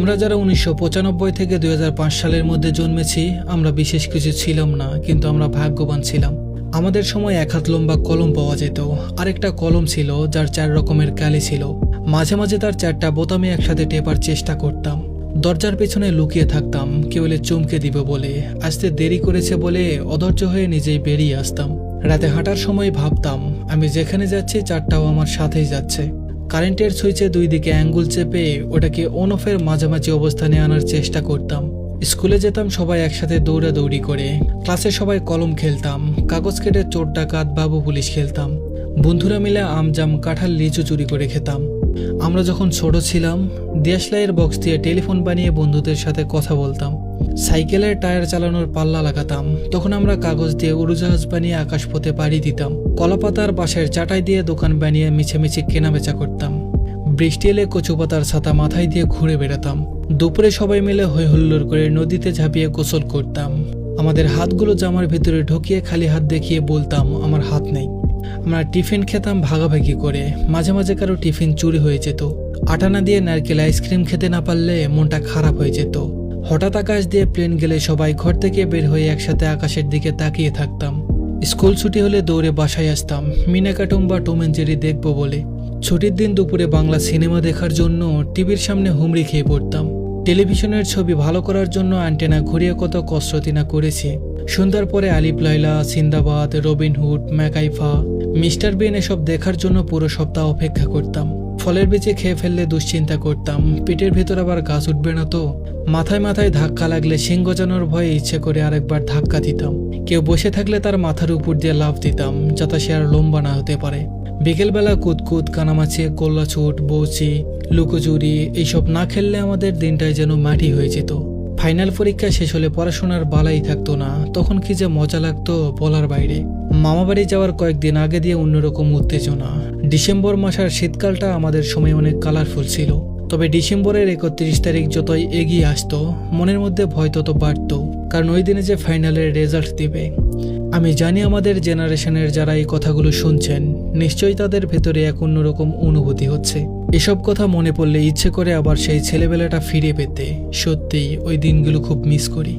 আমরা যারা 1995 থেকে 2005 সালের মধ্যে জন্মেছি আমরা বিশেষ কিছু ছিলাম না, কিন্তু আমরা ভাগ্যবান ছিলাম। আমাদের সময় এক হাত লম্বা কলম পাওয়া যেত। আরেকটা কলম ছিল যার 4 রকমের কালি ছিল। মাঝে মাঝে তার 4টা বোতামে একসাথে টেপার চেষ্টা করতাম। দরজার পেছনে লুকিয়ে থাকতাম, কেউ এলে চমকে দিবে বলে। আসতে দেরি করেছে বলে অধৈর্য হয়ে নিজেই বেরিয়ে আসতাম। রাতে হাঁটার সময় ভাবতাম আমি যেখানে যাচ্ছি 4টাও আমার সাথেই যাচ্ছে। কারেন্টের সুইচে 2 দিকে অ্যাঙ্গুল চেপে ওটাকে অন অফের মাঝামাঝি অবস্থানে আনার চেষ্টা করতাম। স্কুলে যেতাম সবাই একসাথে দৌড়াদৌড়ি করে। ক্লাসে সবাই কলম খেলতাম, কাগজ কেটে চোর ডাকাত বাবু পুলিশ খেলতাম। বন্ধুরা মিলে আম জাম কাঁঠাল লিচু চুরি করে খেতাম। আমরা যখন ছোট ছিলাম দেশলাইয়ের বক্স দিয়ে টেলিফোন বানিয়ে বন্ধুদের সাথে কথা বলতাম। সাইকেলের টায়ার চালানোর পাল্লা লাগাতাম। তখন আমরা কাগজ দিয়ে উড়োজাহাজ বানিয়ে আকাশপথে পাড়ি দিতাম। কলাপাতার বাঁশের চাটাই দিয়ে দোকান বানিয়ে মিছেমিছি কেনাবেচা করতাম। বৃষ্টি এলে কচু পাতার ছাতা মাথায় দিয়ে ঘুরে বেড়াতাম। দুপুরে সবাই মিলে হই হুল্লোড় করে নদীতে ঝাঁপিয়ে গোসল করতাম। আমাদের হাতগুলো জামার ভিতরে ঢুকিয়ে খালি হাত দেখিয়ে বলতাম আমার হাত নেই। আমরা টিফিন খেতাম ভাগাভাগি করে। মাঝে মাঝে কারো টিফিন চুরি হয়ে যেত। আটানা দিয়ে নারকেল আইসক্রিম খেতে না পারলে মনটা খারাপ হয়ে যেত। হঠাৎ আকাশ দিয়ে প্লেন গেলে সবাই ঘর থেকে বের হয়ে একসাথে আকাশের দিকে তাকিয়ে থাকতাম। স্কুল ছুটি হলে দৌড়ে বাসায় আসতাম মিনা কার্টুন বা টম এন্ড জেরি দেখবো বলে। ছুটির দিন দুপুরে বাংলা সিনেমা দেখার জন্য টিভির সামনে হুমড়ি খেয়ে পড়তাম। টেলিভিশনের ছবি ভালো করার জন্য অ্যান্টেনা ঘুরিয়ে কত কসরতি না করেছি। সন্ধ্যার পরে আলিফ লায়লা, সিন্দাবাদ, রবিনহুড, ম্যাকাইফা, মিস্টার বিন এসব দেখার জন্য পুরো সপ্তাহ অপেক্ষা করতাম। ফলের বীজে খেয়ে ফেললে দুশ্চিন্তা করতাম পেটের ভেতর আবার গাছ উঠবে না তো। মাথায় মাথায় ধাক্কা লাগলে শিং গজানোর ভয়ে ইচ্ছে করে আরেকবার ধাক্কা দিতাম। কেউ বসে থাকলে তার মাথার উপর দিয়ে লাফ দিতাম যাতে সে আর লম্বা না হতে পারে। বিকেলবেলা কুতকুত, কানামাছি, কল্লাছুট, বৌচি, লুকোচুরি এইসব না খেললে আমাদের দিনটাই যেন মাটি হয়ে যেত। ফাইনাল পরীক্ষা শেষ হলে পড়াশোনার বালাই থাকতো না। তখন কি যে মজা লাগতো বলার বাইরে। মামাবাড়ি যাওয়ার কয়েকদিন আগে দিয়ে অন্যরকম উত্তেজনা। ডিসেম্বর মাস আর শীতকালটা আমাদের সময় অনেক কালারফুল ছিল। তবে ডিসেম্বরের 31 তারিখ যতই এগিয়ে আসতো মনের মধ্যে ভয় তত বাড়তো, কারণ ওই দিনে যে ফাইনালের রেজাল্ট দিবে। আমি জানি আমাদের জেনারেশনের যারা এই কথাগুলো শুনছেন নিশ্চয়ই তাদের ভেতরে এক অন্যরকম অনুভূতি হচ্ছে। এসব কথা মনে পড়লে ইচ্ছে করে আবার সেই ছেলেবেলাটা ফিরে পেতে। সত্যিই ওই দিনগুলো খুব মিস করি।